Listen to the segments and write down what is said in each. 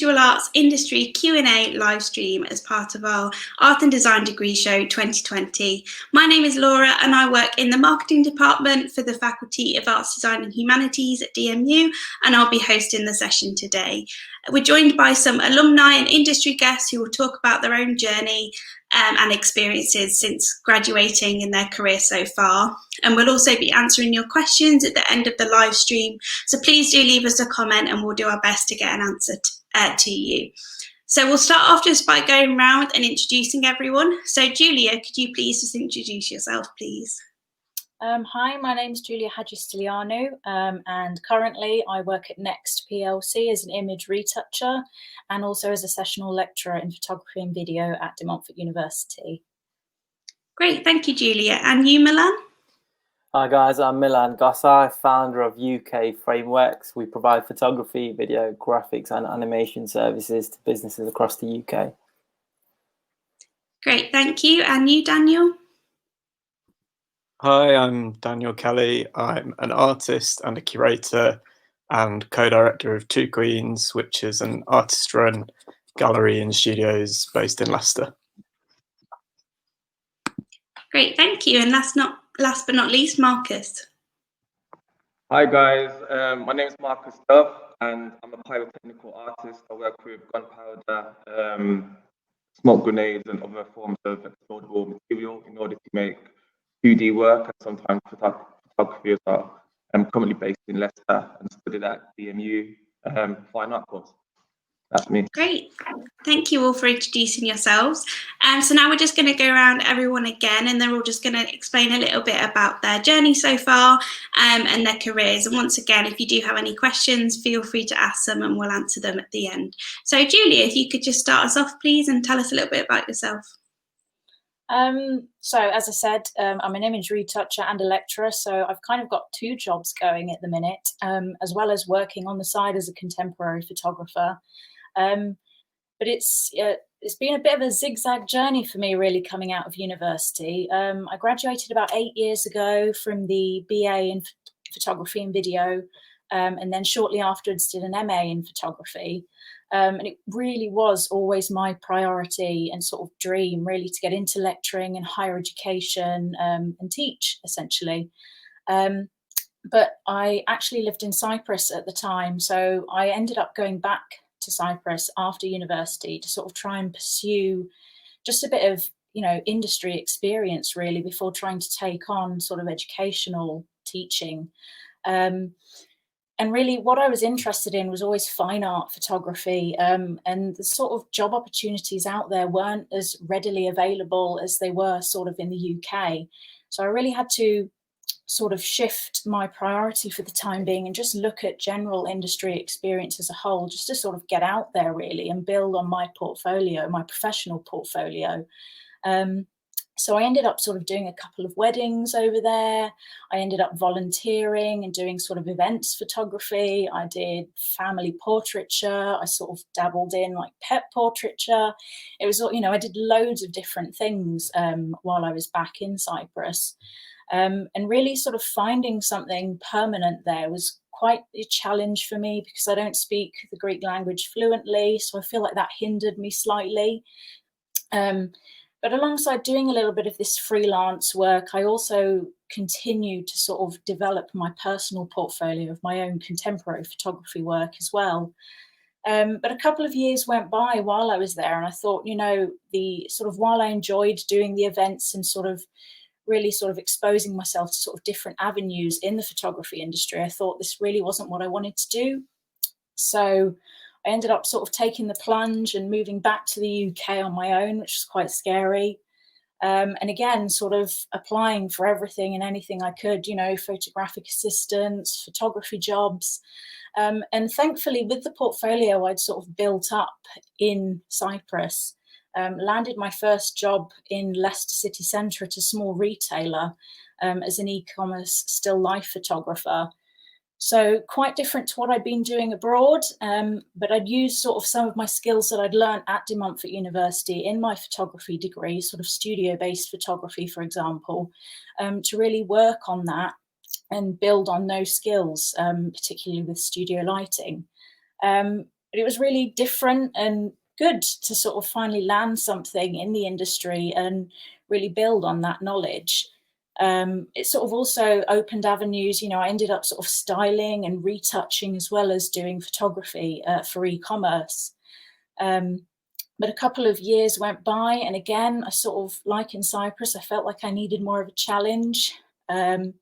Visual Arts Industry Q&A live stream as part of our Art and Design Degree Show 2020. My name is Laura and I work in the marketing department for the Faculty of Arts, Design and Humanities at DMU, and I'll be hosting the session today. We're joined by some alumni and industry guests who will talk about their own journey and experiences since graduating in their career so far. And we'll also be answering your questions at the end of the live stream. So please do leave us a comment and we'll do our best to get an answer to you. So we'll start off just by going round and introducing everyone. So Julia, could you please just introduce yourself, please? Hi, my name is Julia Hadji-Stilianou, and currently I work at Next PLC as an image retoucher and also as a sessional lecturer in photography and video at De Montfort University. Great, thank you, Julia. And you, Milan? Hi guys, I'm Milan Gossai, founder of UK Frameworks. We provide photography, video, graphics and animation services to businesses across the UK. Great, thank you. And you, Daniel? Hi, I'm Daniel Kelly. I'm an artist and a curator and co-director of Two Queens, which is an artist-run gallery and studios based in Leicester. Great, thank you. And last but not least, Marcus. Hi guys, my name is Marcus Dove and I'm a pyrotechnical artist. I work with gunpowder, smoke grenades and other forms of explodable material in order to make 2D work and sometimes photography as well. I'm currently based in Leicester and studied at DMU Fine Art course. That's me. Great. Thank you all for introducing yourselves. So now we're just going to go around everyone again and they're all just going to explain a little bit about their journey so far and their careers. And once again, if you do have any questions, feel free to ask them and we'll answer them at the end. So Julia, if you could just start us off, please, and tell us a little bit about yourself. So as I said, I'm an image retoucher and a lecturer, so I've kind of got two jobs going at the minute, as well as working on the side as a contemporary photographer. But it's been a bit of a zigzag journey for me, really, coming out of university. I graduated about 8 years ago from the BA in photography and video, and then shortly afterwards did an MA in photography. And it really was always my priority and sort of dream, really, to get into lecturing and higher education and teach, essentially. But I actually lived in Cyprus at the time, so I ended up going back to Cyprus after university to sort of try and pursue just a bit of, industry experience, really, before trying to take on sort of educational teaching. And really what I was interested in was always fine art photography, and the sort of job opportunities out there weren't as readily available as they were sort of in the UK. So I really had to sort of shift my priority for the time being and just look at general industry experience as a whole, just to sort of get out there really and build on my portfolio, my professional portfolio. So I ended up sort of doing a couple of weddings over there. I ended up volunteering and doing sort of events photography. I did family portraiture. I sort of dabbled in like pet portraiture. It was, I did loads of different things while I was back in Cyprus. And really sort of finding something permanent there was quite a challenge for me because I don't speak the Greek language fluently. So I feel like that hindered me slightly. But alongside doing a little bit of this freelance work, I also continued to sort of develop my personal portfolio of my own contemporary photography work as well. But a couple of years went by while I was there, and I thought, while I enjoyed doing the events and sort of really sort of exposing myself to sort of different avenues in the photography industry, I thought this really wasn't what I wanted to do. So I ended up sort of taking the plunge and moving back to the UK on my own, which was quite scary. And again, sort of applying for everything and anything I could, photographic assistants, photography jobs. And thankfully, with the portfolio I'd sort of built up in Cyprus, landed my first job in Leicester city centre at a small retailer as an e-commerce still life photographer. So quite different to what I'd been doing abroad, but I'd used sort of some of my skills that I'd learned at De Montfort University in my photography degree, sort of studio-based photography, for example, to really work on that and build on those skills, particularly with studio lighting. But it was really different and good to sort of finally land something in the industry and really build on that knowledge. It sort of also opened avenues. I ended up sort of styling and retouching as well as doing photography for e-commerce. But a couple of years went by, and again, I sort of, like in Cyprus, I felt like I needed more of a challenge. And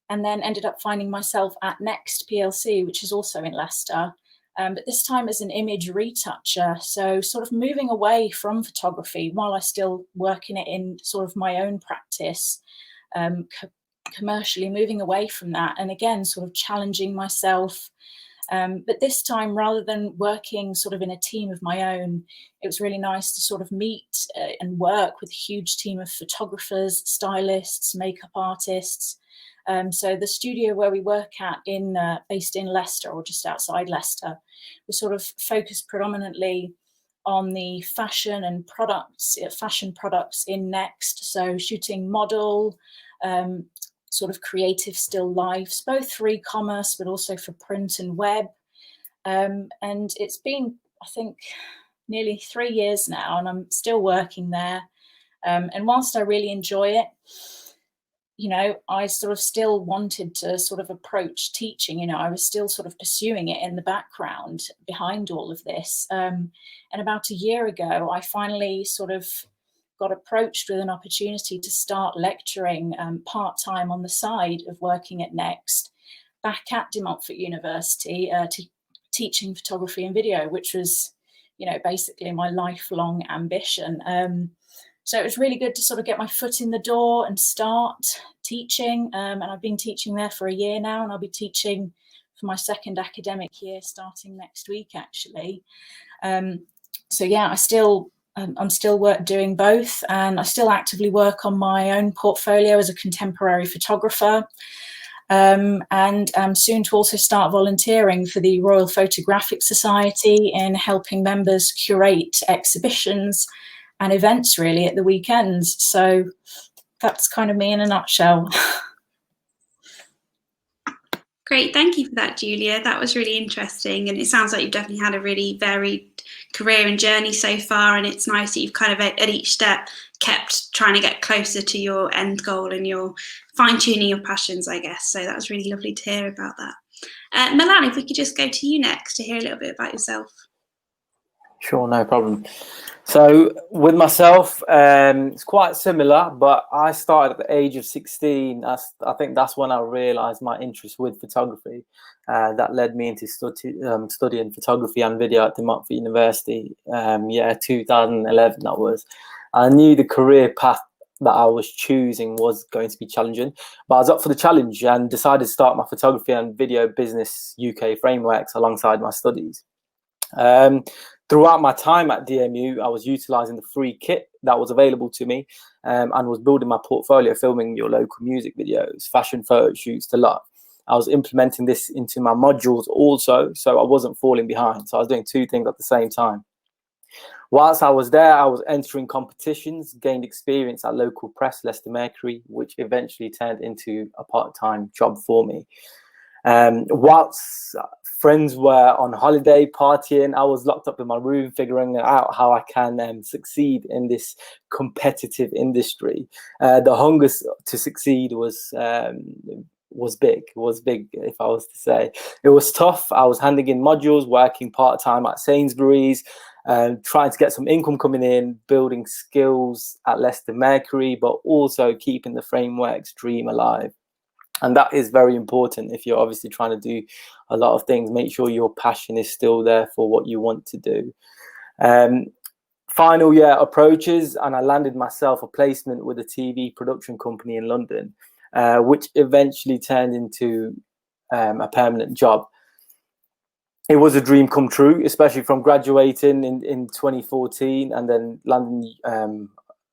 then ended up finding myself at Next PLC, which is also in Leicester, but this time as an image retoucher. So sort of moving away from photography while I still work in it in sort of my own practice, commercially moving away from that, and again, sort of challenging myself. But this time, rather than working sort of in a team of my own, it was really nice to sort of meet and work with a huge team of photographers, stylists, makeup artists. So the studio where we work at based in Leicester, or just outside Leicester, we sort of focused predominantly on the fashion products in Next. So shooting model, sort of creative still lifes, both for e-commerce, but also for print and web. And it's been, I think, nearly 3 years now, and I'm still working there. And whilst I really enjoy it, I sort of still wanted to sort of approach teaching. I was still sort of pursuing it in the background behind all of this. And about a year ago, I finally sort of got approached with an opportunity to start lecturing part-time on the side of working at Next, back at De Montfort University, teaching photography and video, which was, basically my lifelong ambition. So it was really good to sort of get my foot in the door and start teaching. And I've been teaching there for a year now, and I'll be teaching for my second academic year starting next week, actually. So yeah, I'm still doing both, and I still actively work on my own portfolio as a contemporary photographer. And I'm soon to also start volunteering for the Royal Photographic Society in helping members curate exhibitions and events really at the weekends. So that's kind of me in a nutshell. Great, thank you for that, Julia. That was really interesting, and it sounds like you've definitely had a really varied career and journey so far, and it's nice that you've kind of at each step kept trying to get closer to your end goal and you're fine-tuning your passions, I guess. So that was really lovely to hear about that. Milan, if we could just go to you next to hear a little bit about yourself. Sure, no problem. So with myself, it's quite similar, but I started at the age of 16. I think that's when I realized my interest with photography. That led me into studying photography and video at De Montfort University. 2011 that was. I knew the career path that I was choosing was going to be challenging, but I was up for the challenge and decided to start my photography and video business UK frameworks alongside my studies. Throughout my time at DMU, I was utilizing the free kit that was available to me and was building my portfolio, filming your local music videos, fashion photo shoots to love. I was implementing this into my modules also, so I wasn't falling behind. So I was doing two things at the same time. Whilst I was there, I was entering competitions, gained experience at local press, Leicester Mercury, which eventually turned into a part-time job for me. Whilst friends were on holiday partying, I was locked up in my room figuring out how I can succeed in this competitive industry. The hunger to succeed was big, if I was to say. It was tough. I was handing in modules, working part-time at Sainsbury's, trying to get some income coming in, building skills at Leicester Mercury, but also keeping the framework's dream alive. And that is very important if you're obviously trying to do a lot of things. Make sure your passion is still there for what you want to do. Final year approaches, and I landed myself a placement with a TV production company in London, which eventually turned into a permanent job. It was a dream come true, especially from graduating in 2014 and then landing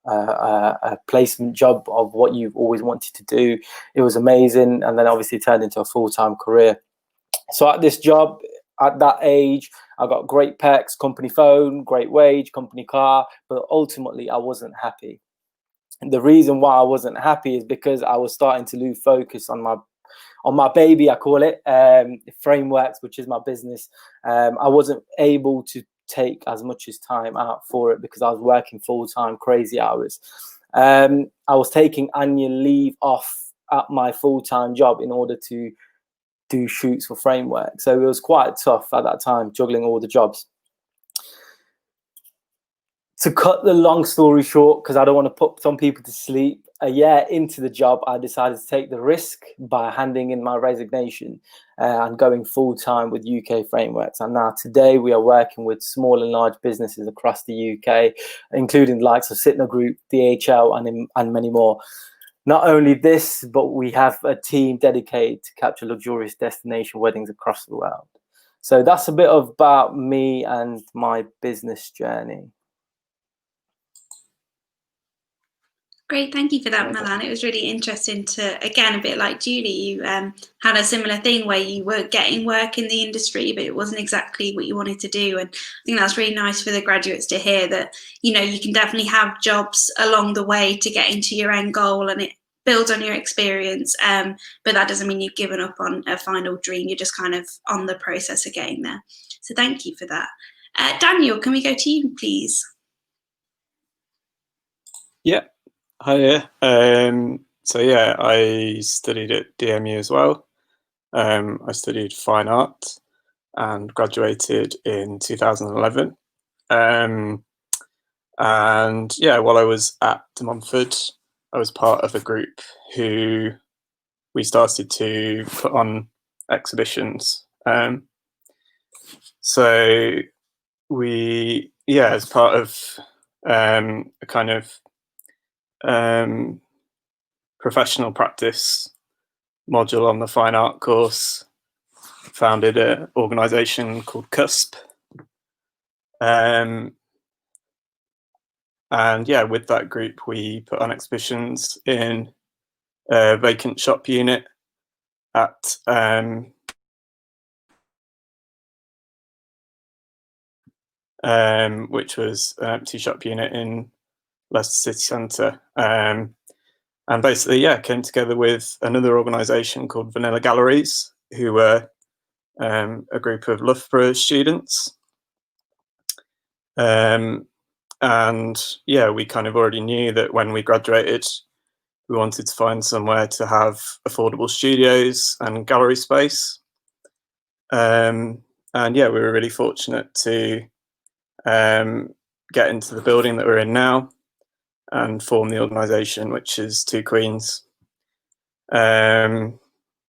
a placement job of what you've always wanted to do. It was amazing, and then obviously turned into a full-time career. So at this job, at that age, I got great perks, company phone, great wage, company car, but ultimately I wasn't happy. And the reason why I wasn't happy is because I was starting to lose focus on on my baby, I call it, Frameworks, which is my business. I wasn't able to take as much as time out for it because I was working full-time, crazy hours. I was taking annual leave off at my full-time job in order to do shoots for Framework. So it was quite tough at that time, juggling all the jobs. To cut the long story short, because I don't want to put some people to sleep, a year into the job, I decided to take the risk by handing in my resignation and going full-time with UK Frameworks. And now today we are working with small and large businesses across the UK, including the likes of Sitner Group, DHL, and many more. Not only this, but we have a team dedicated to capture luxurious destination weddings across the world. So that's a bit about me and my business journey. Great, thank you for that, Milan. It was really interesting to, again, a bit like Julie, you had a similar thing where you were getting work in the industry, but it wasn't exactly what you wanted to do. And I think that's really nice for the graduates to hear that, you know, you can definitely have jobs along the way to get into your end goal, and it builds on your experience. But that doesn't mean you've given up on a final dream. You're just kind of on the process of getting there. So thank you for that. Daniel, can we go to you, please? Yeah. Hi. So yeah, I studied at DMU as well. I studied fine art and graduated in 2011. And yeah, while I was at De Montfort, I was part of a group who we started to put on exhibitions. So we, yeah, as part of a kind of professional practice module on the fine art course, founded an organisation called CUSP. And yeah, with that group, we put on exhibitions in a vacant shop unit at which was an empty shop unit in Leicester City Centre. And basically, yeah, came together with another organisation called Vanilla Galleries, who were a group of Loughborough students. And yeah, we kind of already knew that when we graduated, we wanted to find somewhere to have affordable studios and gallery space. And yeah, we were really fortunate to get into the building that we're in now and form the organisation, which is Two Queens. And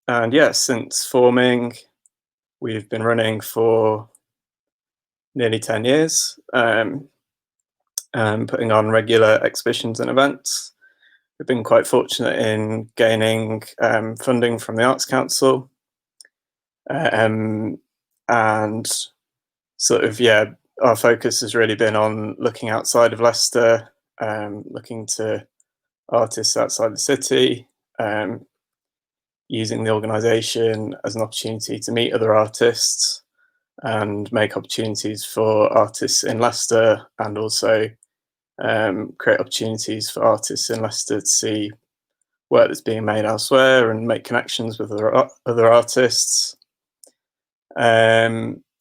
yeah, since forming, we've been running for nearly 10 years, and putting on regular exhibitions and events. We've been quite fortunate in gaining funding from the Arts Council, and sort of, yeah, our focus has really been on looking outside of Leicester, looking to artists outside the city, using the organisation as an opportunity to meet other artists and make opportunities for artists in Leicester, and also create opportunities for artists in Leicester to see work that's being made elsewhere and make connections with other artists.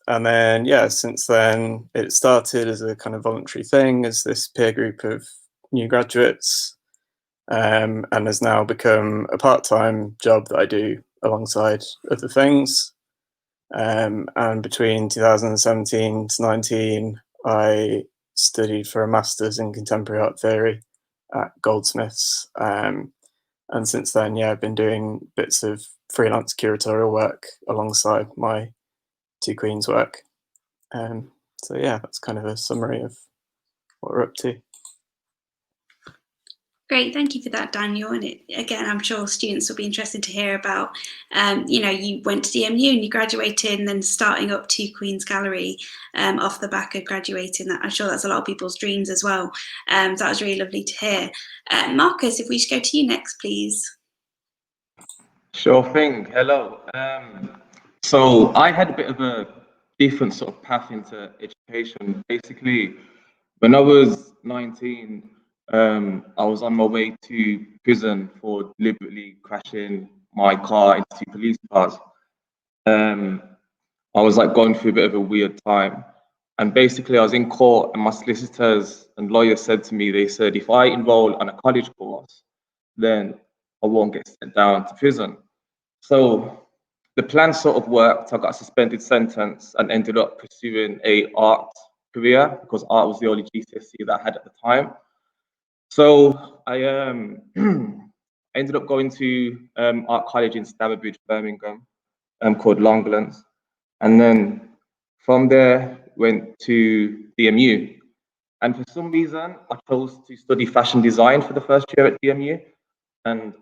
And then, yeah, since then, it started as a kind of voluntary thing, as this peer group of new graduates, and has now become a part-time job that I do alongside other things. And between 2017 to 19, I studied for a master's in contemporary art theory at Goldsmiths. And since then, yeah, I've been doing bits of freelance curatorial work alongside my Two Queens work. So yeah, that's kind of a summary of what we're up to. Great, thank you for that, Daniel. And again, I'm sure students will be interested to hear about, you know, you went to DMU and you graduated, and then starting up Two Queens Gallery off the back of graduating. I'm sure that's a lot of people's dreams as well. So that was really lovely to hear. Marcus, if we should go to you next, please. Sure thing. Hello. So I had a bit of a different sort of path into education. Basically, when I was 19, I was on my way to prison for deliberately crashing my car into 2 police cars. I was like going through a bit of a weird time. And basically I was in court and my solicitors and lawyers said to me, they said, if I enroll on a college course, then I won't get sent down to prison. So the plan sort of worked. I got a suspended sentence and ended up pursuing a art career because art was the only GCSE that I had at the time. So I ended up going to art college in Stourbridge, Birmingham, called Longlands. And then from there, went to DMU. And for some reason, I chose to study fashion design for the first year at DMU. And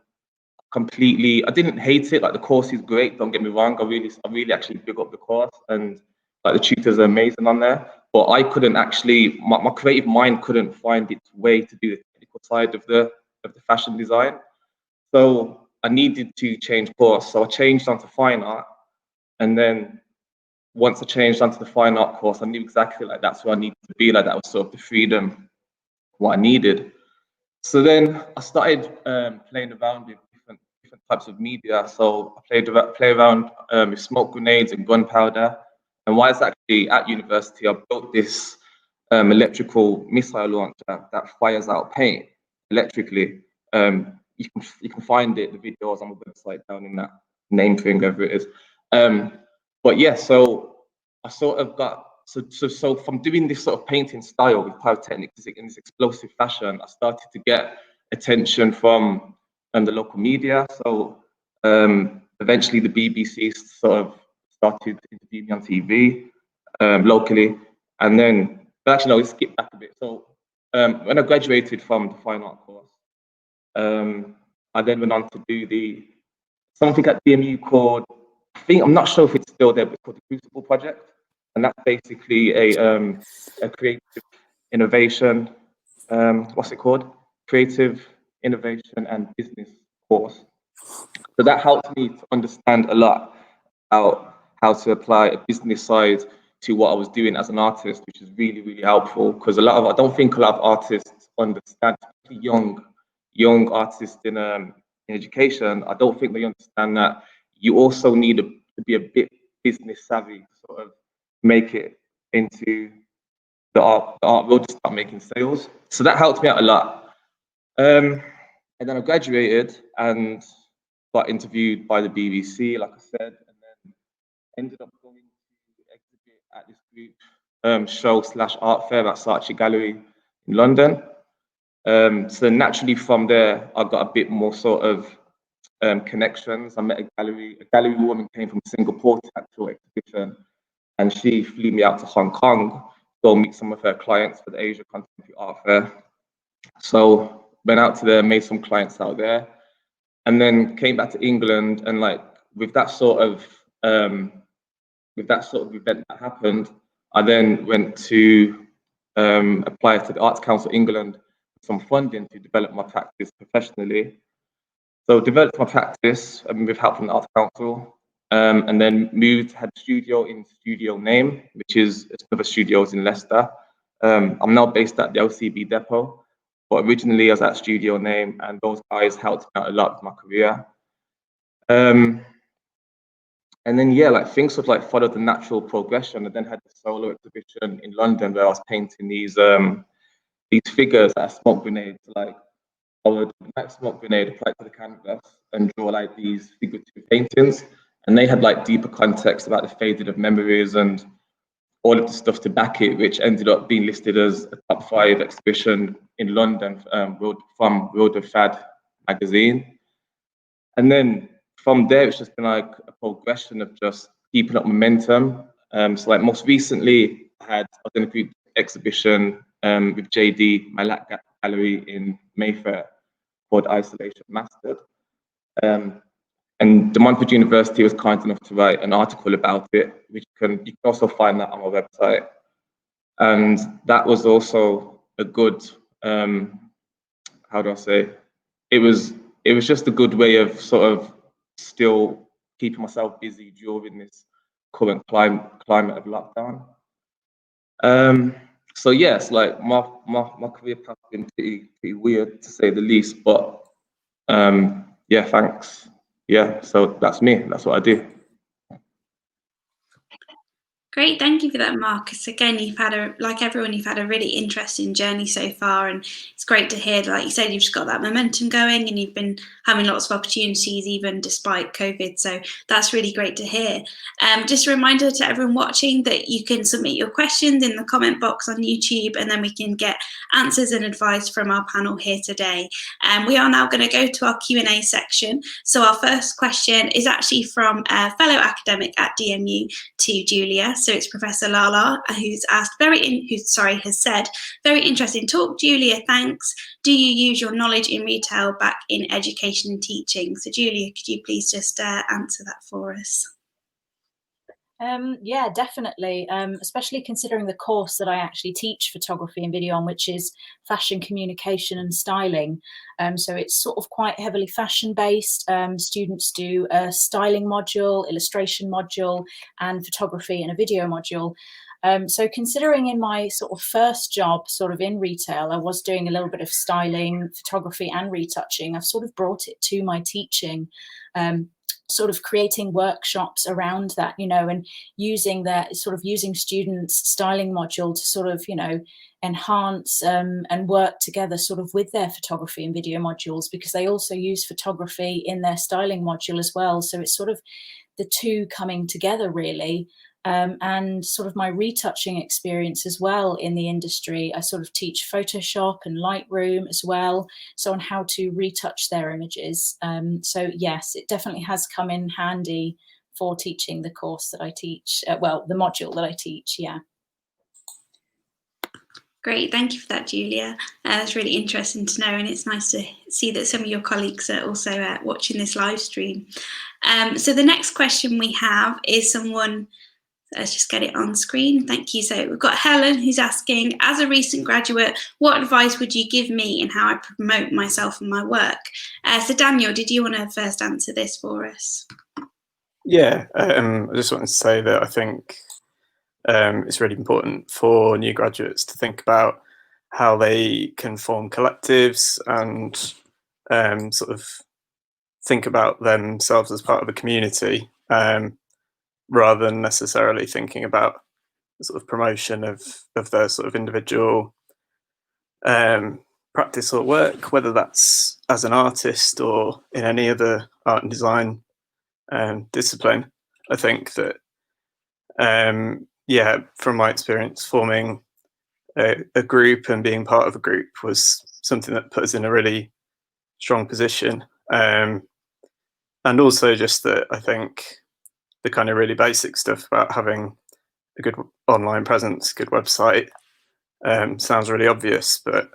completely, I didn't hate it. Like the course is great, don't get me wrong. I really actually big up the course, and like the tutors are amazing on there. But I couldn't actually, my creative mind couldn't find its way to do the technical side of the fashion design. So I needed to change course. So I changed onto fine art, and then once I changed onto the fine art course, I knew exactly like that's where I needed to be. Like that was sort of the freedom what I needed. So then I started playing around with different types of media. So I play around with smoke grenades and gunpowder. And while I was actually at university, I built this electrical missile launcher that fires out paint electrically. You can find it, the videos on the website down in that name thing, whatever it is. But yeah, so I sort of got so from doing this sort of painting style with pyrotechnics in this explosive fashion, I started to get attention from the local media. So eventually the BBC sort of started interviewing me on TV locally. And then, but actually no, let's skip back a bit. So when I graduated from the fine art course, I then went on to do something at DMU called, I'm not sure if it's still there, but it's called the Crucible Project. And that's basically a creative innovation, what's it called? Creative innovation and business course. So that helped me to understand a lot about how to apply a business side to what I was doing as an artist, which is really, really helpful. Because I don't think a lot of artists understand, especially young artists in education, I don't think they understand that you also need to be a bit business savvy to sort of make it into the art world, to start making sales. So that helped me out a lot. And then I graduated and got interviewed by the BBC, like I said, and then ended up going to exhibit at this group show / art fair at Saatchi Gallery in London. So naturally from there, I got a bit more sort of connections. I met a gallery woman came from Singapore to actual exhibition, and she flew me out to Hong Kong to go meet some of her clients for the Asia Contemporary Art Fair. So went out to there, made some clients out there, and then came back to England. And like with that sort of event that happened, I then went to apply to the Arts Council England for some funding to develop my practice professionally. So developed my practice with help from the Arts Council, and then had a studio in Studio Name, which is another studios in Leicester. I'm now based at the LCB depot, but originally I was at Studio Name, and those guys helped me out a lot with my career. And then yeah, like things sort of like followed the natural progression. And then had the solo exhibition in London where I was painting these figures that are smoke grenades. Like I would like smoke grenade, apply it to the canvas, and draw like these figurative paintings. And they had like deeper context about the fading of memories and all of the stuff to back it, which ended up being listed as a top 5 exhibition in London from World of Fad magazine. And then from there, it's just been like a progression of just keeping up momentum. So like most recently, I was in a group exhibition with JD, my lab gallery in Mayfair, called Isolation Mastered. And the Montfort University was kind enough to write an article about it, which you can also find that on our website. And that was also a good, how do I say? It was just a good way of sort of still keeping myself busy during this current climate of lockdown. So yes, like my career path has been pretty weird to say the least, but yeah, thanks. yeah, so that's me. That's what I do. Great, thank you for that, Marcus. Again, like everyone, you've had a really interesting journey so far, and it's great to hear, like you said, you've just got that momentum going and you've been having lots of opportunities even despite COVID, so that's really great to hear. Just a reminder to everyone watching that you can submit your questions in the comment box on YouTube, and then we can get answers and advice from our panel here today. We are now going to go to our Q&A section. So our first question is actually from a fellow academic at DMU to Julia. So it's Professor Lala, who's asked has said, very interesting talk, Julia, thanks. Do you use your knowledge in retail back in education and teaching? So Julia, could you please just answer that for us? Yeah, definitely, especially considering the course that I actually teach photography and video on, which is fashion communication and styling. So it's sort of quite heavily fashion based. Students do a styling module, illustration module, and photography and a video module. So considering in my sort of first job sort of in retail, I was doing a little bit of styling, photography and retouching, I've sort of brought it to my teaching, sort of creating workshops around that, you know, and using students' styling module to sort of, you know, enhance and work together sort of with their photography and video modules, because they also use photography in their styling module as well. So it's sort of the two coming together really. And sort of my retouching experience as well in the industry. I sort of teach Photoshop and Lightroom as well, so on how to retouch their images. So yes, it definitely has come in handy for teaching the course that I teach, well, the module that I teach, yeah. Great, thank you for that, Julia. It's really interesting to know, and it's nice to see that some of your colleagues are also watching this live stream. So the next question we have is someone, let's just get it on screen. Thank you. So we've got Helen who's asking, as a recent graduate, what advice would you give me in how I promote myself and my work? So Daniel, did you want to first answer this for us? Yeah, I just wanted to say that I think it's really important for new graduates to think about how they can form collectives and sort of think about themselves as part of a community, rather than necessarily thinking about the sort of promotion of their sort of individual practice or work, whether that's as an artist or in any other art and design discipline. I think that, yeah, from my experience, forming a group and being part of a group was something that put us in a really strong position. And also just that I think the kind of really basic stuff about having a good online presence, good website, sounds really obvious, but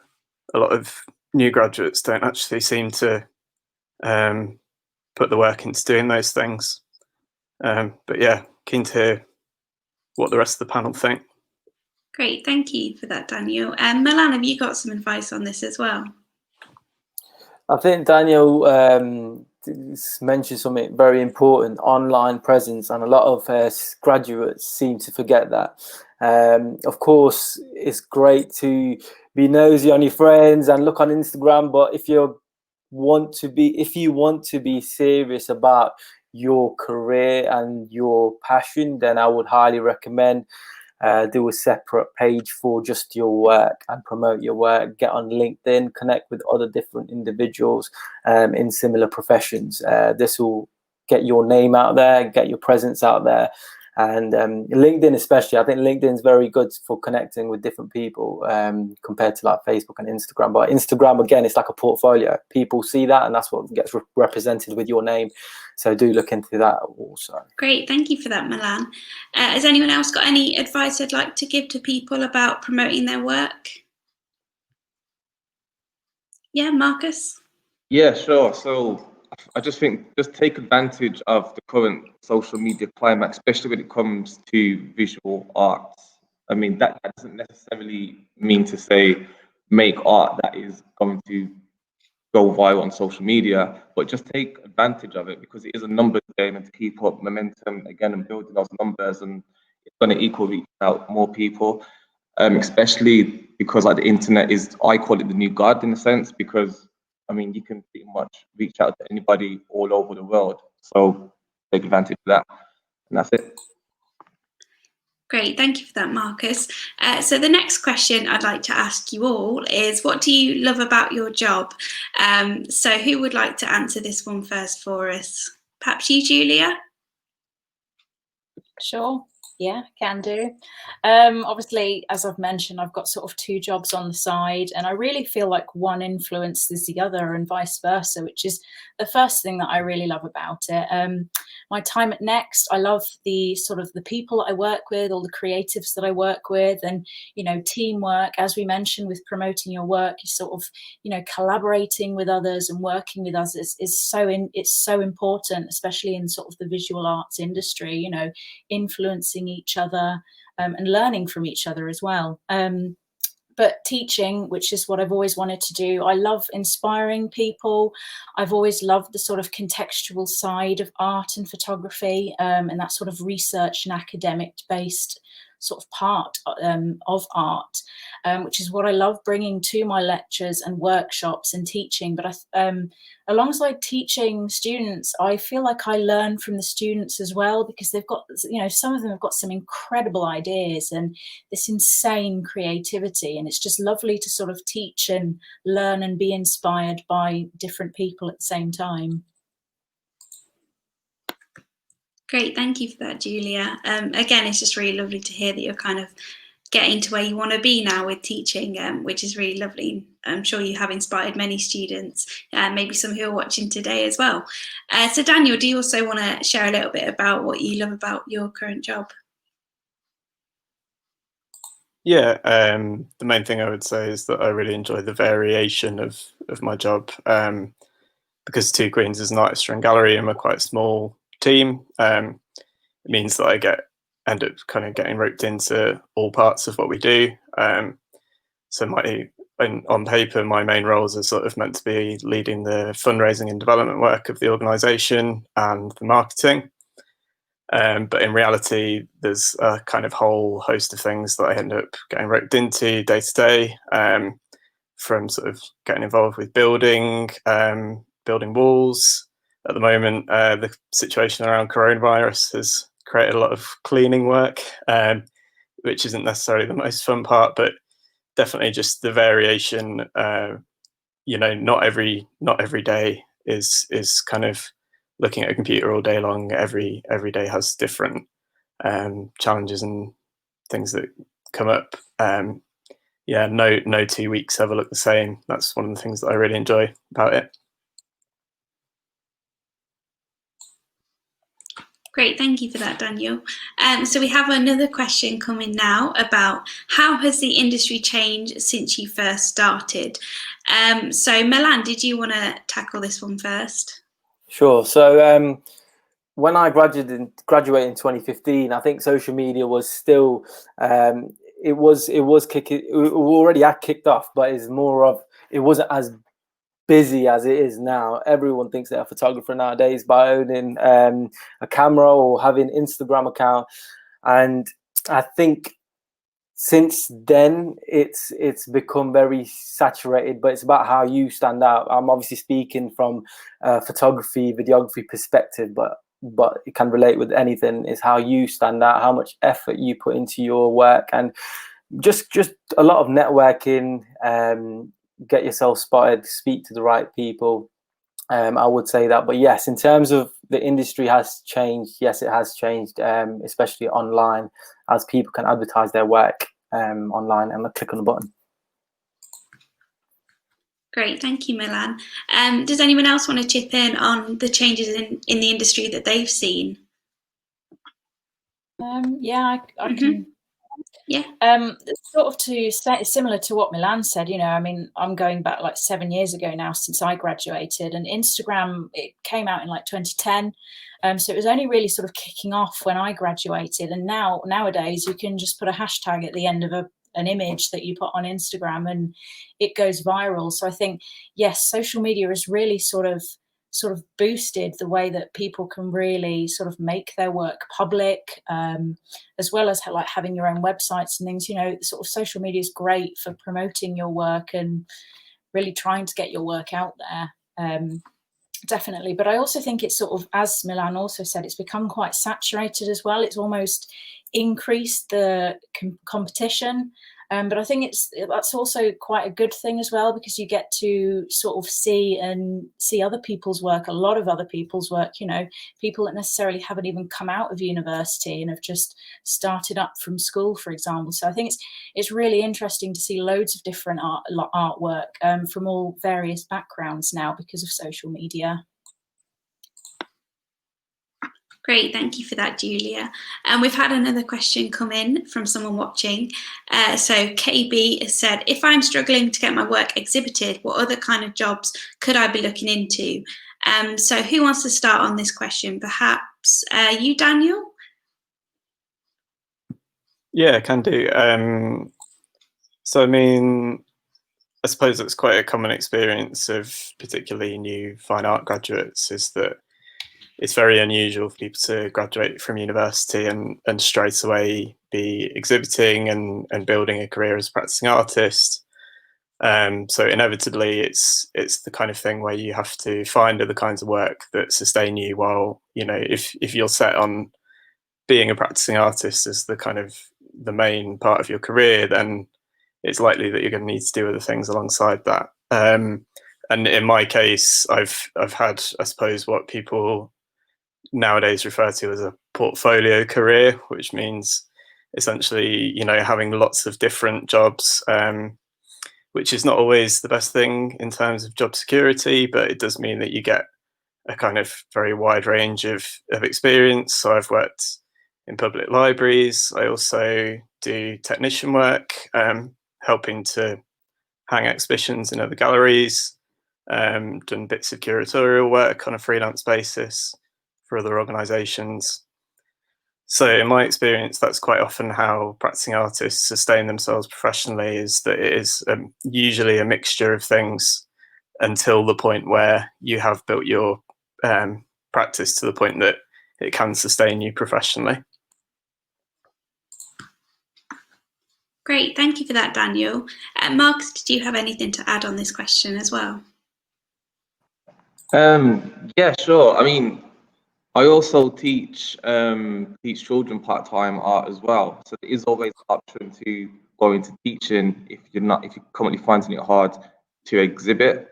a lot of new graduates don't actually seem to put the work into doing those things. But yeah, keen to hear what the rest of the panel think. Great, thank you for that, Daniel. Milan, have you got some advice on this as well? I think Daniel mentioned something very important, online presence, and a lot of graduates seem to forget that. Of course, it's great to be nosy on your friends and look on Instagram, but if you want to be serious about your career and your passion, then I would highly recommend do a separate page for just your work and promote your work. Get on LinkedIn, connect with other different individuals in similar professions. This will get your name out there, get your presence out there. And LinkedIn especially, I think LinkedIn is very good for connecting with different people compared to like Facebook and Instagram. But Instagram, again, it's like a portfolio. People see that and that's what gets represented with your name. So do look into that also. Great, thank you for that, Milan. Has anyone else got any advice they'd like to give to people about promoting their work? Yeah, Marcus? Yeah, sure. So I just think just take advantage of the current social media climate, especially when it comes to visual arts. I mean, that doesn't necessarily mean to say make art that is going to go viral on social media, but just take advantage of it because it is a numbers game, and to keep up momentum again and building those numbers, and it's going to equal reach out more people, especially because like the internet is, I call it the new God in a sense, because I mean, you can pretty much reach out to anybody all over the world. So take advantage of that, and that's it. Great, thank you for that, Marcus. So the next question I'd like to ask you all is, what do you love about your job? So who would like to answer this one first for us? Perhaps you, Julia? Sure. Yeah, can do. Obviously, as I've mentioned, I've got sort of two jobs on the side, and I really feel like one influences the other and vice versa, which is the first thing that I really love about it. My time at Next, I love the sort of the people I work with, all the creatives that I work with, and, you know, teamwork. As we mentioned, with promoting your work, you sort of, you know, collaborating with others and working with others is it's so important, especially in sort of the visual arts industry, you know, influencing each other and learning from each other as well. But teaching, which is what I've always wanted to do, I love inspiring people. I've always loved the sort of contextual side of art and photography, and that sort of research and academic based sort of part of art, which is what I love bringing to my lectures and workshops and teaching. But alongside teaching students, I feel like I learn from the students as well, because they've got, you know, some of them have got some incredible ideas and this insane creativity, and it's just lovely to sort of teach and learn and be inspired by different people at the same time. Great, thank you for that, Julia. Again, it's just really lovely to hear that you're kind of getting to where you want to be now with teaching, which is really lovely. I'm sure you have inspired many students, maybe some who are watching today as well. So Daniel, do you also want to share a little bit about what you love about your current job? Yeah, the main thing I would say is that I really enjoy the variation of my job, because Two Queens is an artist and gallery and we're quite a small team. It means that I end up kind of getting roped into all parts of what we do. So on paper, my main roles are sort of meant to be leading the fundraising and development work of the organisation and the marketing. But in reality, there's a kind of whole host of things that I end up getting roped into day to day, from sort of getting involved with building walls. At the moment, the situation around coronavirus has created a lot of cleaning work, which isn't necessarily the most fun part, but definitely just the variation. You know, not every day is kind of looking at a computer all day long. Every day has different challenges and things that come up. Yeah, no 2 weeks ever look the same. That's one of the things that I really enjoy about it. Great, thank you for that, Daniel. So we have another question coming now about how has the industry changed since you first started? So Milan, did you want to tackle this one first? Sure. So when I graduated in 2015, I think social media was still it already had kicked off, but it wasn't as busy as it is now. Everyone thinks they're a photographer nowadays by owning a camera or having Instagram account, and I think since then it's become very saturated. But it's about how you stand out. I'm obviously speaking from photography, videography perspective, but it can relate with anything. Is how you stand out, how much effort you put into your work, and just a lot of networking. Get yourself spotted, speak to the right people. I would say that. But yes, in terms of the industry has changed. Yes, it has changed, especially online, as people can advertise their work online and click on the button. Great, thank you, Milan. Does anyone else want to chip in on the changes in the industry that they've seen? Yeah, I can. Yeah. Sort of to say, similar to what Milan said, you know, I mean, I'm going back like 7 years ago now since I graduated, and Instagram, it came out in like 2010. So it was only really sort of kicking off when I graduated. And nowadays you can just put a hashtag at the end of an image that you put on Instagram and it goes viral. So I think, yes, social media has really sort of boosted the way that people can really sort of make their work public, as well as like having your own websites and things. You know, sort of social media is great for promoting your work and really trying to get your work out there. Definitely. But I also think it's sort of, as Milan also said, it's become quite saturated as well. It's almost increased the competition. But I think that's also quite a good thing as well, because you get to sort of see other people's work, a lot of other people's work, you know, people that necessarily haven't even come out of university and have just started up from school, for example. So I think it's really interesting to see loads of different artwork from all various backgrounds now because of social media. Great, thank you for that, Julia. And we've had another question come in from someone watching. So KB has said, if I'm struggling to get my work exhibited, what other kind of jobs could I be looking into? So who wants to start on this question? Perhaps you, Daniel? Yeah, I can do. So, I mean, I suppose it's quite a common experience of particularly new fine art graduates, is that it's very unusual for people to graduate from university and straight away be exhibiting and building a career as a practicing artist. So inevitably, it's the kind of thing where you have to find other kinds of work that sustain you while, you know, if you're set on being a practicing artist as the kind of the main part of your career, then it's likely that you're going to need to do other things alongside that. And in my case, I've had, I suppose, what people nowadays refer to as a portfolio career, which means essentially, you know, having lots of different jobs, which is not always the best thing in terms of job security, but it does mean that you get a kind of very wide range of experience. So I've worked in public libraries. I also do technician work, helping to hang exhibitions in other galleries, done bits of curatorial work on a freelance basis for other organisations. So in my experience, that's quite often how practicing artists sustain themselves professionally, is that it is usually a mixture of things until the point where you have built your practice to the point that it can sustain you professionally. Great, thank you for that, Daniel. Marcus, did you have anything to add on this question as well? Yeah, sure. I mean, I also teach children part-time art as well. So there is always an option to go into teaching if you're currently finding it hard to exhibit.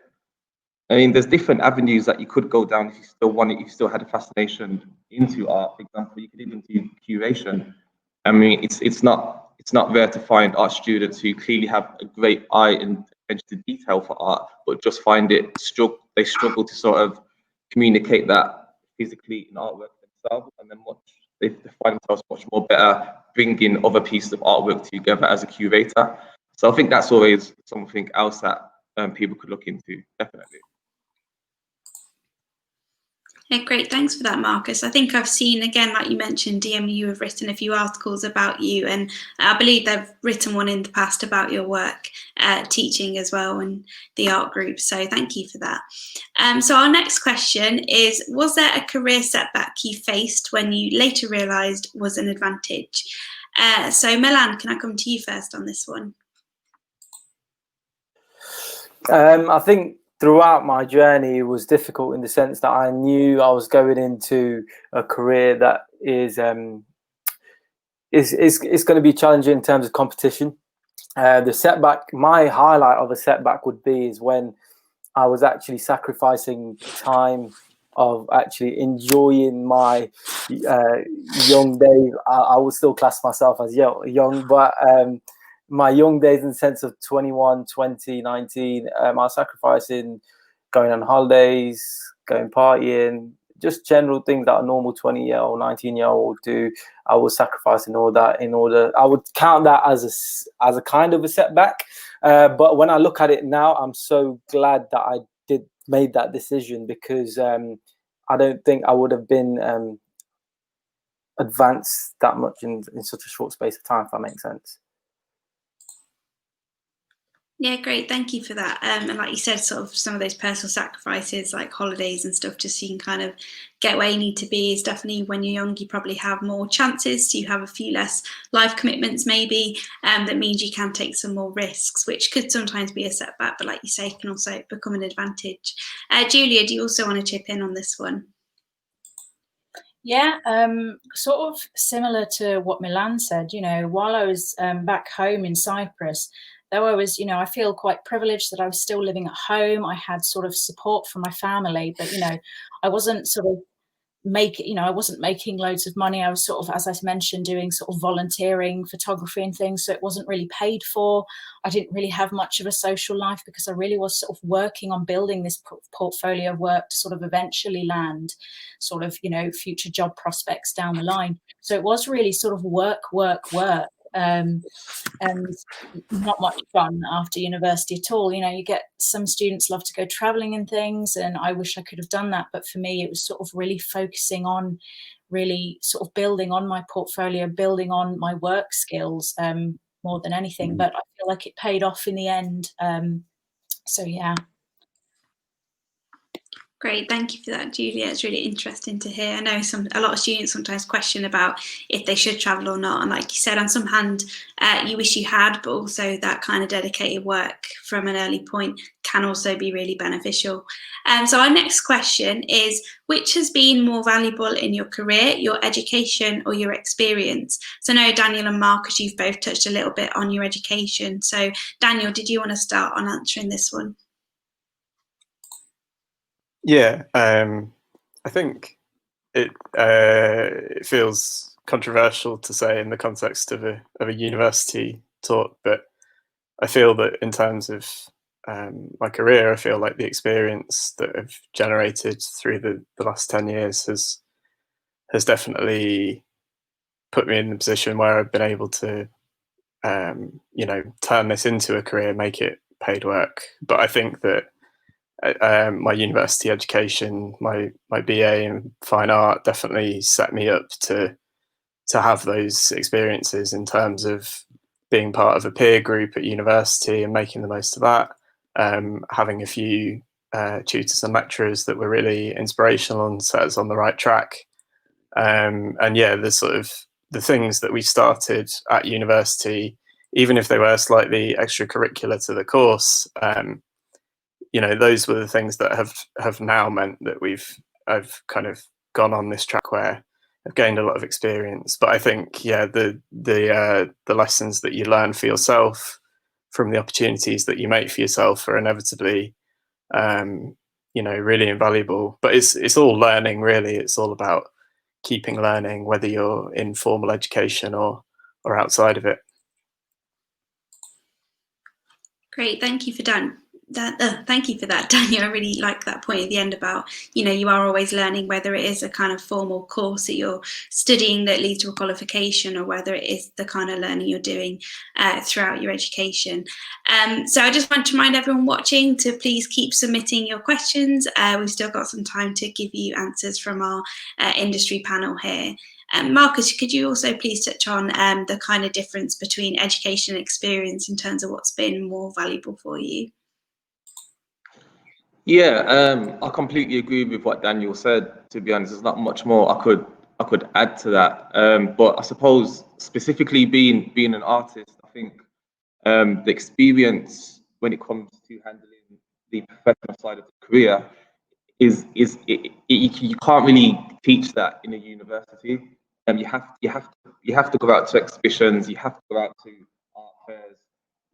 I mean, there's different avenues that you could go down if you still want it, if you still had a fascination into art. For example, you could even do curation. I mean, it's not rare to find art students who clearly have a great eye and attention to detail for art, but just find they struggle to sort of communicate that physically in artwork themselves, and then they find themselves much more better bringing other pieces of artwork together as a curator. So I think that's always something else that people could look into, definitely. Yeah, great, thanks for that, Marcus. I think I've seen, again, like you mentioned, DMU have written a few articles about you, and I believe they've written one in the past about your work teaching as well, and the art group, so thank you for that. So our next question is, was there a career setback you faced when you later realised was an advantage? So Milan, can I come to you first on this one? I think throughout my journey, it was difficult in the sense that I knew I was going into a career that is going to be challenging in terms of competition. The setback, my highlight of a setback would be is when I was actually sacrificing time of actually enjoying my young days. I would still class myself as young, but my young days in the sense of 21, 20, 19, I was sacrificing going on holidays, going partying, just general things that a normal 20-year-old, 19-year-old do. I was sacrificing all that in order. I would count that as a kind of a setback. But when I look at it now, I'm so glad that I made that decision, because I don't think I would have been advanced that much in such a short space of time, if that makes sense. Yeah, great. Thank you for that. And like you said, sort of some of those personal sacrifices like holidays and stuff, just so you can kind of get where you need to be, is definitely when you're young, you probably have more chances. So you have a few less life commitments maybe. That means you can take some more risks, which could sometimes be a setback, but like you say, can also become an advantage. Julia, do you also want to chip in on this one? Yeah, sort of similar to what Milan said, you know, while I was back home in Cyprus, though I was, you know, I feel quite privileged that I was still living at home. I had sort of support from my family, but, you know, I wasn't sort of I wasn't making loads of money. I was sort of, as I mentioned, doing sort of volunteering, photography and things. So it wasn't really paid for. I didn't really have much of a social life because I really was sort of working on building this portfolio of work to sort of eventually land sort of, you know, future job prospects down the line. So it was really sort of work. And not much fun after university at all. You know, you get some students love to go traveling and things, and I wish I could have done that. But for me, it was sort of really focusing on really sort of building on my portfolio, building on my work skills more than anything. But I feel like it paid off in the end. So, yeah. Great, thank you for that, Julia. It's really interesting to hear. I know a lot of students sometimes question about if they should travel or not. And like you said, on some hand, you wish you had, but also that kind of dedicated work from an early point can also be really beneficial. So our next question is, which has been more valuable in your career, your education or your experience? So I know Daniel and Marcus, you've both touched a little bit on your education. So Daniel, did you want to start on answering this one? Yeah, I think it feels controversial to say in the context of a university talk, but I feel that in terms of my career, I feel like the experience that I've generated through the last 10 years has definitely put me in the position where I've been able to you know, turn this into a career, make it paid work. But I think that my university education, my BA in fine art, definitely set me up to have those experiences in terms of being part of a peer group at university and making the most of that. Having a few tutors and lecturers that were really inspirational and set us on the right track. And yeah, the sort of the things that we started at university, even if they were slightly extracurricular to the course, you know, those were the things that have now meant that I've kind of gone on this track where I've gained a lot of experience. But I think, yeah, the lessons that you learn for yourself from the opportunities that you make for yourself are inevitably, you know, really invaluable. But it's all learning, really. It's all about keeping learning, whether you're in formal education or outside of it. Great, thank you for thank you for that, Daniel. I really like that point at the end about, you know, you are always learning, whether it is a kind of formal course that you're studying that leads to a qualification, or whether it is the kind of learning you're doing throughout your education. So I just want to remind everyone watching to please keep submitting your questions. We've still got some time to give you answers from our industry panel here. Marcus, could you also please touch on the kind of difference between education and experience in terms of what's been more valuable for you? Yeah, I completely agree with what Daniel said. To be honest, there's not much more I could add to that. But I suppose specifically being an artist, I think the experience when it comes to handling the professional side of the career you can't really teach that in a university. You have to go out to exhibitions, you have to go out to art fairs,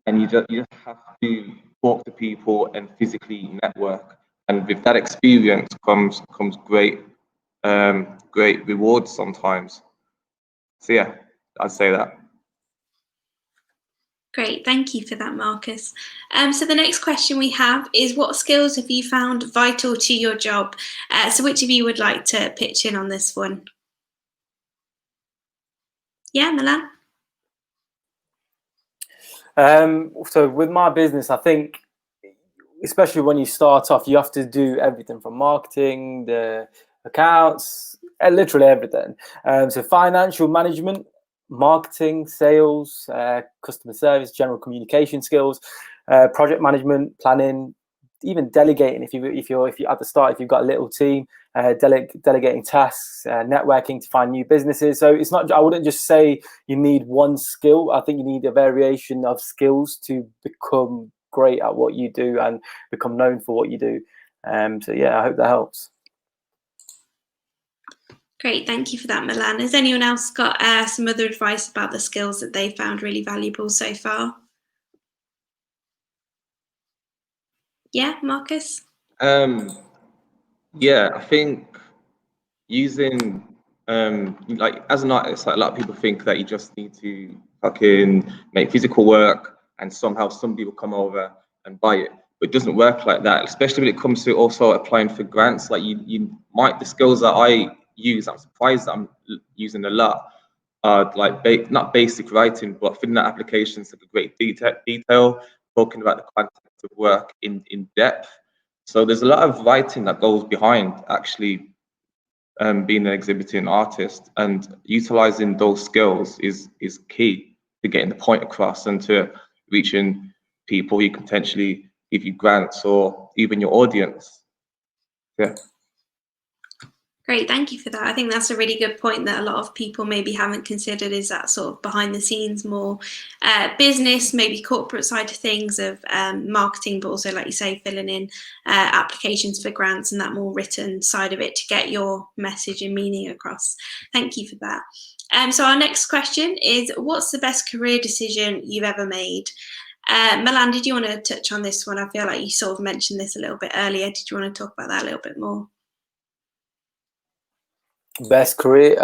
and you just have to talk to people and physically network. And with that experience comes great great rewards sometimes. So yeah, I'd say that. Great, thank you for that, Marcus. So the next question we have is, what skills have you found vital to your job? So which of you would like to pitch in on this one? Yeah, Milan? So with my business, I think, especially when you start off, you have to do everything from marketing, the accounts, literally everything. So financial management marketing, sales, customer service, general communication skills, project management, planning, even delegating. If you at the start, if you've got a little team, delegating tasks, networking to find new businesses. So it's not. I wouldn't just say you need one skill. I think you need a variation of skills to become great at what you do and become known for what you do. So yeah, I hope that helps. Great, thank you for that, Milan. Has anyone else got some other advice about the skills that they found really valuable so far? Yeah, Marcus? Yeah, I think using like as an artist, like a lot of people think that you just need to fucking make physical work and somehow somebody will come over and buy it. But it doesn't work like that, especially when it comes to also applying for grants. Like you might, the skills that I use, I'm surprised that I'm using a lot, are like not basic writing, but filling out applications like a great detail, talking about the context of work in depth. So there's a lot of writing that goes behind actually being an exhibiting artist, and utilizing those skills is key to getting the point across and to reaching people who can potentially give you grants or even your audience. Yeah. Great, thank you for that. I think that's a really good point that a lot of people maybe haven't considered, is that sort of behind the scenes, more business, maybe corporate side of things of marketing, but also, like you say, filling in applications for grants and that more written side of it to get your message and meaning across. Thank you for that. So our next question is, what's the best career decision you've ever made? Milan, did you want to touch on this one? I feel like you sort of mentioned this a little bit earlier. Did you want to talk about that a little bit more? Best career,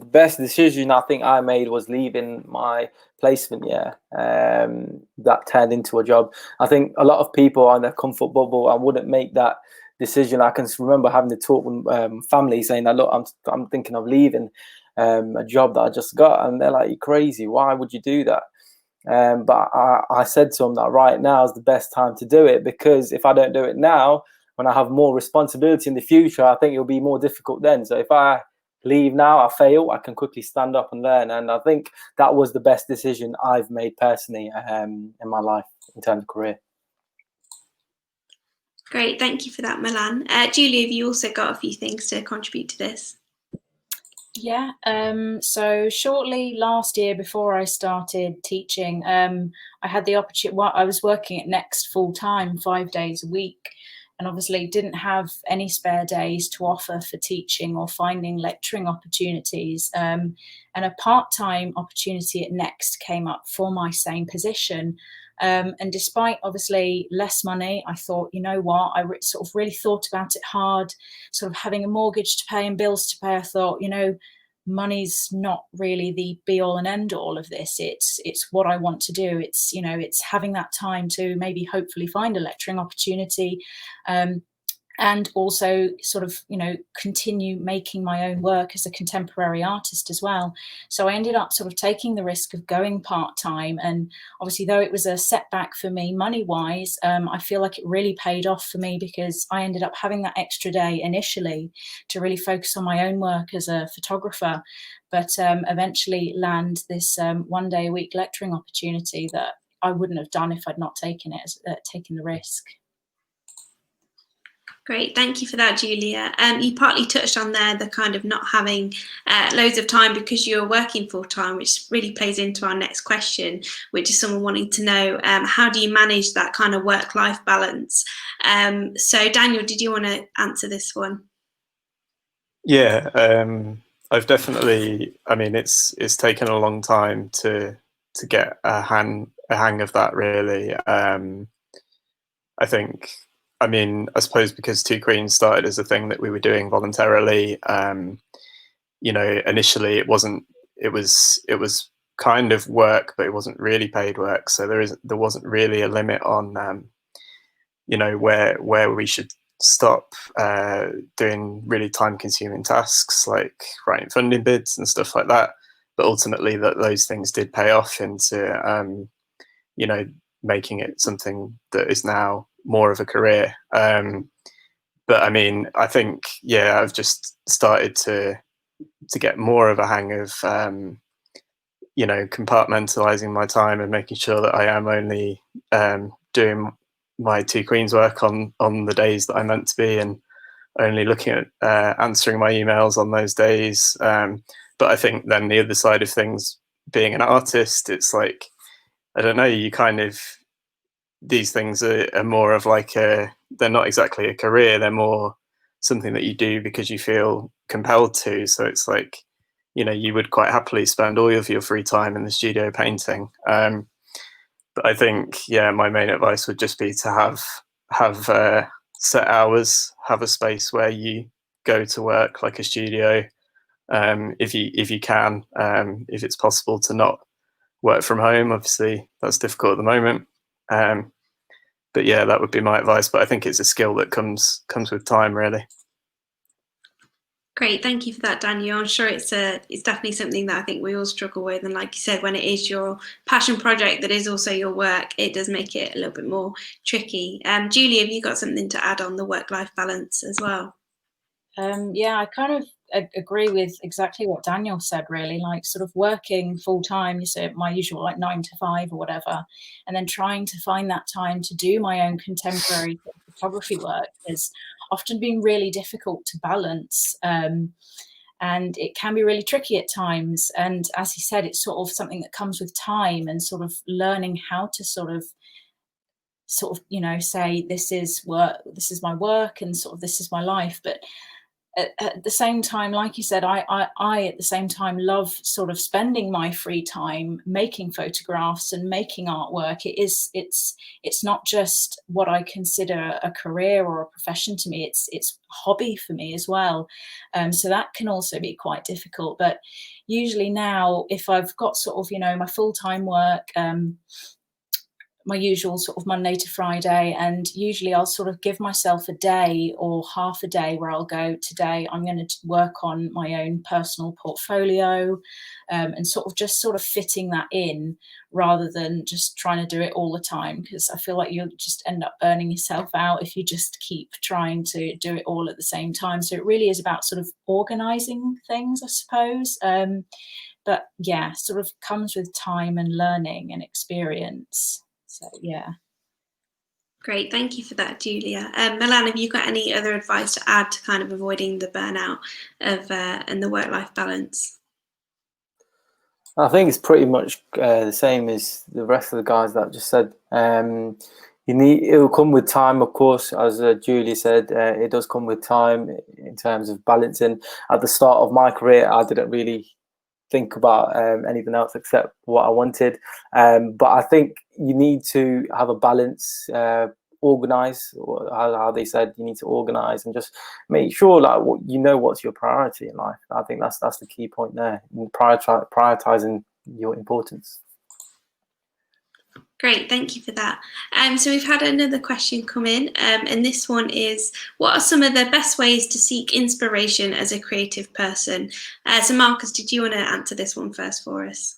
best decision I think I made was leaving my placement year. That turned into a job. I think a lot of people are in their comfort bubble. I wouldn't make that decision. I can remember having to talk with family saying that, look, I'm thinking of leaving a job that I just got, and they're like, you're crazy. Why would you do that? But I said to them that right now is the best time to do it, because if I don't do it now, when I have more responsibility in the future, I think it'll be more difficult then. So if I leave now, I fail, I can quickly stand up and learn. And I think that was the best decision I've made personally in my life in terms of career. Great, thank you for that, Milan. Julie, have you also got a few things to contribute to this? Yeah, so shortly last year, before I started teaching, I had the opportunity, I was working at Next full time, 5 days a week, and obviously didn't have any spare days to offer for teaching or finding lecturing opportunities. And a part-time opportunity at Next came up for my same position. And despite obviously less money, I thought, you know what, I sort of really thought about it hard, sort of having a mortgage to pay and bills to pay. I thought, you know, money's not really the be all and end all of this. It's what I want to do. It's, you know, it's having that time to maybe hopefully find a lecturing opportunity, and also sort of, you know, continue making my own work as a contemporary artist as well. So I ended up sort of taking the risk of going part-time, and obviously, though it was a setback for me money-wise, I feel like it really paid off for me, because I ended up having that extra day initially to really focus on my own work as a photographer, but eventually land this 1 day a week lecturing opportunity that I wouldn't have done if I'd not taken the risk. Great, thank you for that, Julia. You partly touched on there the kind of not having loads of time because you're working full time, which really plays into our next question, which is someone wanting to know how do you manage that kind of work-life balance? So Daniel, did you want to answer this one? Yeah, I've definitely. I mean, it's taken a long time to get a hang of that. Really, I think. I mean, I suppose because Two Queens started as a thing that we were doing voluntarily. You know, initially it wasn't. It was kind of work, but it wasn't really paid work. So there wasn't really a limit on, you know, where we should stop doing really time-consuming tasks like writing funding bids and stuff like that. But ultimately, those things did pay off into, you know, making it something that is now more of a career. But I mean, I think, yeah, I've just started to get more of a hang of you know, compartmentalizing my time and making sure that I am only doing my Two Queens work on the days that I'm meant to be, and only looking at answering my emails on those days. But I think then the other side of things, being an artist, it's like, I don't know, you kind of, these things are more of like they're not exactly a career, they're more something that you do because you feel compelled to. So it's like, you know, you would quite happily spend all of your free time in the studio painting. But I think, yeah, my main advice would just be to have set hours, have a space where you go to work, like a studio, if you can, if it's possible to not work from home. Obviously, that's difficult at the moment. But yeah, that would be my advice. But I think it's a skill that comes with time, really. Great, thank you for that, Daniel. I'm sure it's definitely something that I think we all struggle with, and like you said, when it is your passion project that is also your work, it does make it a little bit more tricky. Julie, have you got something to add on the work-life balance as well? Yeah, I kind of agree with exactly what Daniel said, really, like sort of working full time, you say my usual like 9 to 5 or whatever, and then trying to find that time to do my own contemporary photography work has often been really difficult to balance. And it can be really tricky at times. And as he said, it's sort of something that comes with time and sort of learning how to sort of, you know, say this is work, this is my work, and sort of this is my life. But at the same time, like you said, I at the same time love sort of spending my free time making photographs and making artwork. It's not just what I consider a career or a profession to me. It's a hobby for me as well. So that can also be quite difficult. But usually now, if I've got sort of, you know, my full-time work, my usual sort of Monday to Friday, and usually I'll sort of give myself a day or half a day where I'll go, today I'm going to work on my own personal portfolio, and sort of fitting that in rather than just trying to do it all the time, because I feel like you'll just end up burning yourself out if you just keep trying to do it all at the same time. So it really is about sort of organizing things, I suppose. But yeah, sort of comes with time and learning and experience. So, yeah. Great, thank you for that, Julia. Milan, have you got any other advice to add to kind of avoiding the burnout of and the work-life balance? I think it's pretty much the same as the rest of the guys that just said. It will come with time, of course, as Julia said. It does come with time in terms of balancing. At the start of my career, I didn't really think about anything else except what I wanted, but I think you need to have a balance, organize, or how they said, you need to organize and just make sure like you know what's your priority in life. I think that's the key point there, prioritizing your importance. Great, thank you for that. So we've had another question come in, and this one is, what are some of the best ways to seek inspiration as a creative person? So Marcus, did you want to answer this one first for us?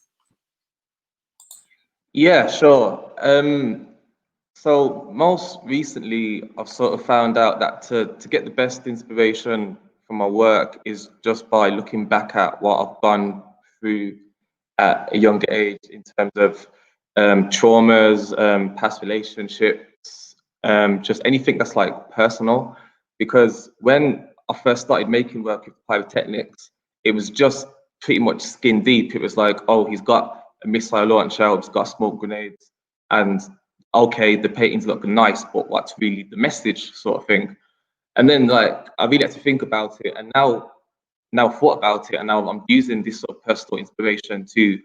Yeah, sure. So most recently, I've sort of found out that to get the best inspiration from my work is just by looking back at what I've gone through at a younger age in terms of traumas, past relationships, just anything that's like personal. Because when I first started making work with pyrotechnics, it was just pretty much skin deep. It was like, oh, he's got a missile launcher, he's got smoke grenades, and okay, the paintings look nice, but what's really the message, sort of thing. And then like I really had to think about it, and now thought about it, and now I'm using this sort of personal inspiration to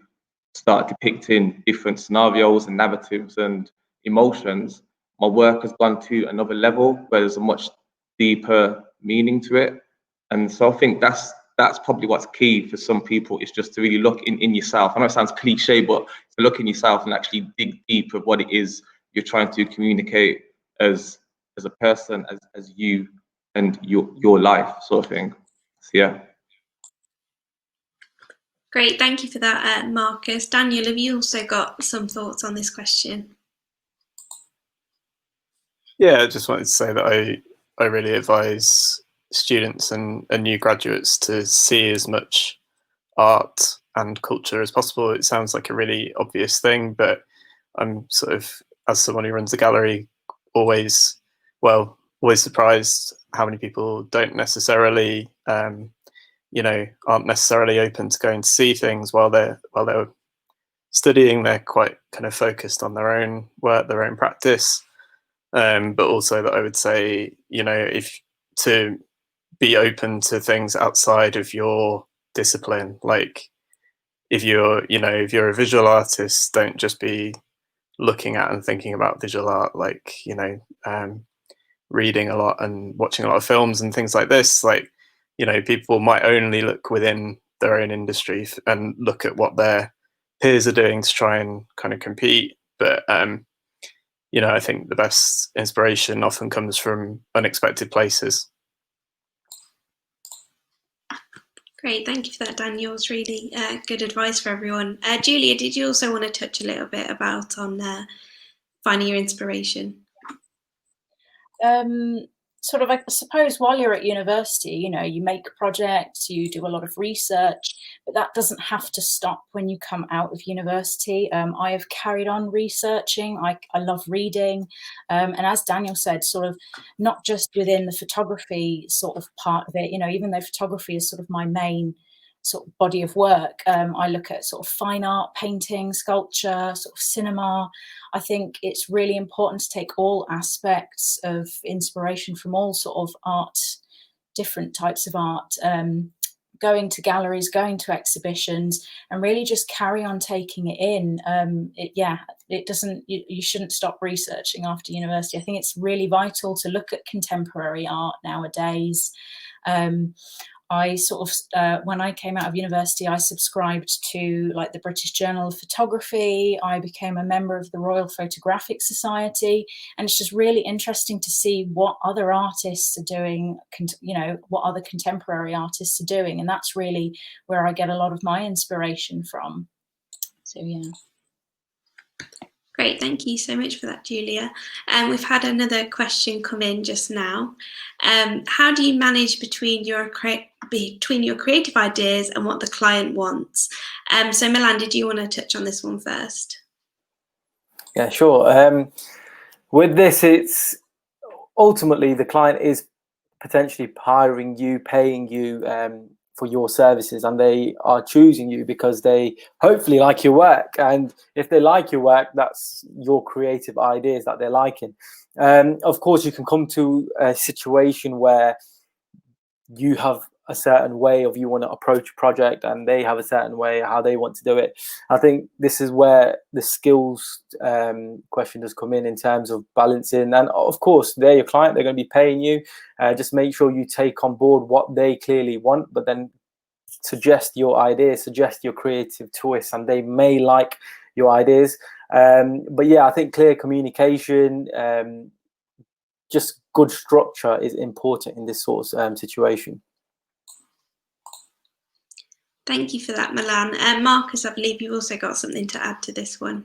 start depicting different scenarios and narratives and emotions. My work has gone to another level where there's a much deeper meaning to it. And so I think that's probably what's key for some people, is just to really look in yourself. I know it sounds cliche, but to look in yourself and actually dig deep of what it is you're trying to communicate as a person, as you and your life, sort of thing. So yeah. Great, thank you for that, Marcus. Daniel, have you also got some thoughts on this question? Yeah, I just wanted to say that I really advise students and new graduates to see as much art and culture as possible. It sounds like a really obvious thing, but I'm sort of, as someone who runs a gallery, always surprised how many people don't necessarily, aren't necessarily open to going to see things while they're studying. They're quite kind of focused on their own work, their own practice. But also that I would say, if to be open to things outside of your discipline, like if you're a visual artist, don't just be looking at and thinking about visual art, like, reading a lot and watching a lot of films and things like this. Like, people might only look within their own industry and look at what their peers are doing to try and kind of compete. But I think the best inspiration often comes from unexpected places. Great, thank you for that, Daniel. It's really good advice for everyone. Julia, did you also want to touch a little bit about on finding your inspiration? Sort of, I suppose, while you're at university, you make projects, you do a lot of research, but that doesn't have to stop when you come out of university. I have carried on researching. I love reading. And as Daniel said, sort of not just within the photography sort of part of it, even though photography is sort of my main sort of body of work, I look at sort of fine art, painting, sculpture, sort of cinema. I think it's really important to take all aspects of inspiration from all sort of art, different types of art, going to galleries, going to exhibitions, and really just carry on taking it in. It doesn't, you shouldn't stop researching after university. I think it's really vital to look at contemporary art nowadays. I sort of, when I came out of university, I subscribed to like the British Journal of Photography. I became a member of the Royal Photographic Society, and it's just really interesting to see what other artists are doing, what other contemporary artists are doing. And that's really where I get a lot of my inspiration from. So, yeah. Great, thank you so much for that, Julia. We've had another question come in just now. How do you manage between your creative ideas and what the client wants? So Milan, did you want to touch on this one first? Yeah, sure. With this, it's ultimately the client is potentially hiring you, paying you for your services, and they are choosing you because they hopefully like your work. And if they like your work, that's your creative ideas that they're liking. Of course, you can come to a situation where you have a certain way of you want to approach a project and they have a certain way how they want to do it. I think this is where the skills question does come in terms of balancing. And of course, they're your client, they're going to be paying you. Just make sure you take on board what they clearly want, but then suggest your ideas, suggest your creative twists, and they may like your ideas. But yeah, I think clear communication, just good structure is important in this sort of situation. Thank you for that, Milan. Marcus, I believe you've also got something to add to this one.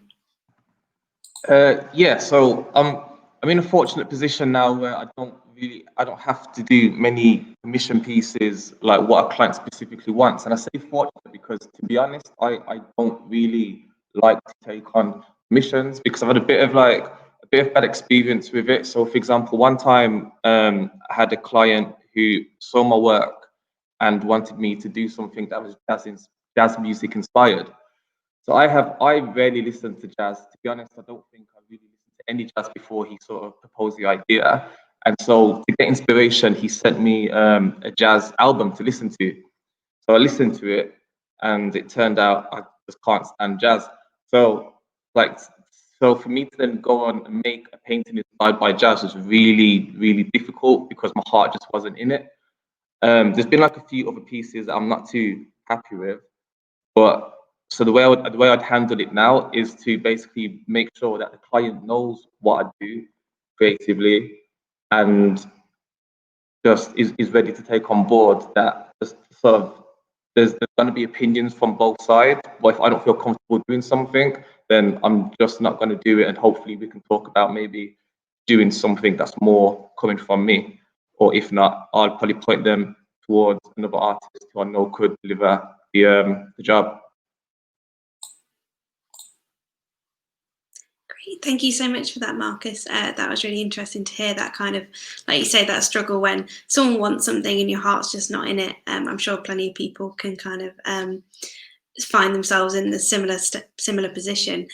Yeah, so I'm in a fortunate position now where I don't have to do many commission pieces like what a client specifically wants. And I say fortunate because, to be honest, I don't really like to take on commissions because I've had a bit of bad experience with it. So, for example, one time I had a client who saw my work and wanted me to do something that was jazz music inspired. So I rarely listen to jazz. To be honest, I don't think I really listened to any jazz before he sort of proposed the idea. And so to get inspiration, he sent me a jazz album to listen to. So I listened to it, and it turned out I just can't stand jazz. So for me to then go on and make a painting inspired by jazz was really, really difficult because my heart just wasn't in it. There's been like a few other pieces that I'm not too happy with, but so the way I'd handle it now is to basically make sure that the client knows what I do creatively and just is ready to take on board that just sort of there's going to be opinions from both sides, but if I don't feel comfortable doing something, then I'm just not going to do it, and hopefully we can talk about maybe doing something that's more coming from me, or if not, I'll probably point them towards another artist who I know could deliver the job. Thank you so much for that, Marcus. That was really interesting to hear that kind of, like you say, that struggle when someone wants something and your heart's just not in it. I'm sure plenty of people can kind of find themselves in a similar position.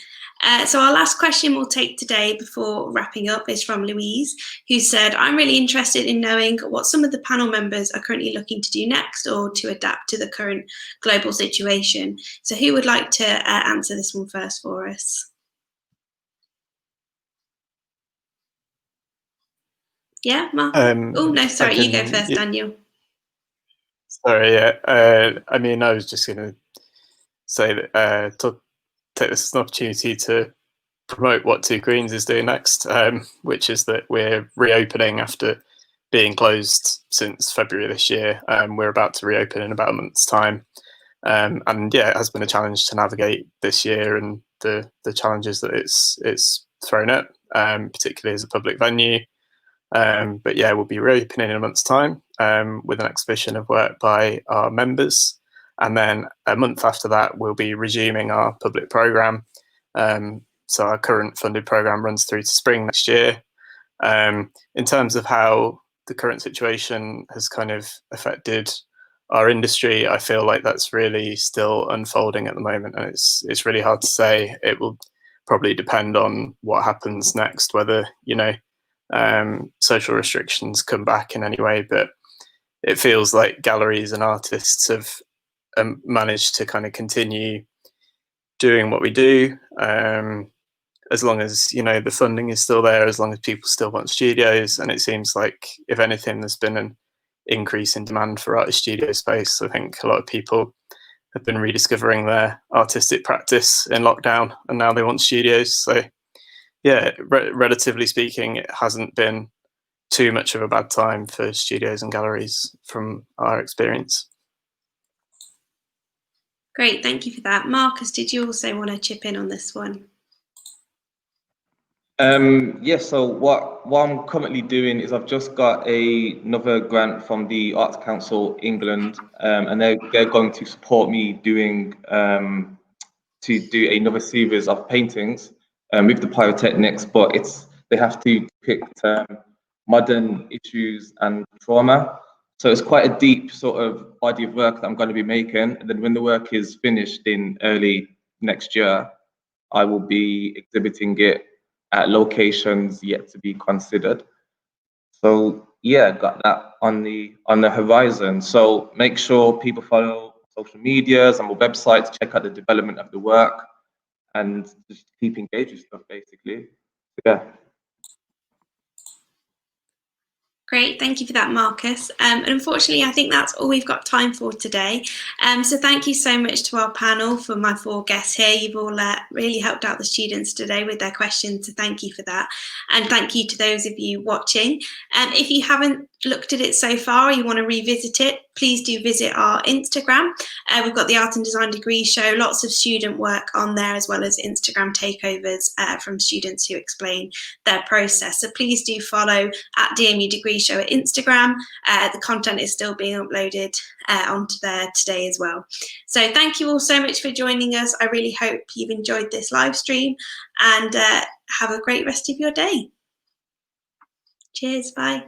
So our last question we'll take today before wrapping up is from Louise, who said, I'm really interested in knowing what some of the panel members are currently looking to do next or to adapt to the current global situation. So who would like to answer this one first for us? Yeah, Mark? Oh, no, sorry, you go first, Daniel. Sorry, yeah. I mean, I was just going to say that to take this as an opportunity to promote what Two Greens is doing next, which is that we're reopening after being closed since February this year. We're about to reopen in about a month's time. And yeah, it has been a challenge to navigate this year and the challenges that it's thrown at, particularly as a public venue. But yeah, we'll be reopening in a month's time with an exhibition of work by our members. And then a month after that, we'll be resuming our public programme. So our current funded programme runs through to spring next year. In terms of how the current situation has kind of affected our industry, I feel like that's really still unfolding at the moment. And it's really hard to say. It will probably depend on what happens next, whether, you know, social restrictions come back in any way, but it feels like galleries and artists have managed to kind of continue doing what we do, as long as, you know, the funding is still there, as long as people still want studios. And it seems like, if anything, there's been an increase in demand for artist studio space. I think a lot of people have been rediscovering their artistic practice in lockdown, and now they want studios. So yeah, relatively speaking, it hasn't been too much of a bad time for studios and galleries from our experience. Great, thank you for that. Marcus, did you also want to chip in on this one? Yes, so what I'm currently doing is I've just got another grant from the Arts Council England, and they're going to support me doing to do another series of paintings with the pyrotechnics, but they have to depict modern issues and trauma. So it's quite a deep sort of body of work that I'm going to be making. And then when the work is finished in early next year, I will be exhibiting it at locations yet to be considered. So yeah, got that on the horizon. So make sure people follow social medias and our websites, check out the development of the work, and just keep engaged with stuff, basically. Yeah. Great, thank you for that, Marcus. And unfortunately, I think that's all we've got time for today. So thank you so much to our panel, for my 4 guests here. You've all really helped out the students today with their questions, so thank you for that. And thank you to those of you watching. If you haven't looked at it so far, or you want to revisit it, please do visit our Instagram. We've got the Art and Design Degree Show, lots of student work on there, as well as Instagram takeovers from students who explain their process. So please do follow at DMU Degree Show at Instagram. The content is still being uploaded onto there today as well. So thank you all so much for joining us. I really hope you've enjoyed this live stream, and have a great rest of your day. Cheers, bye.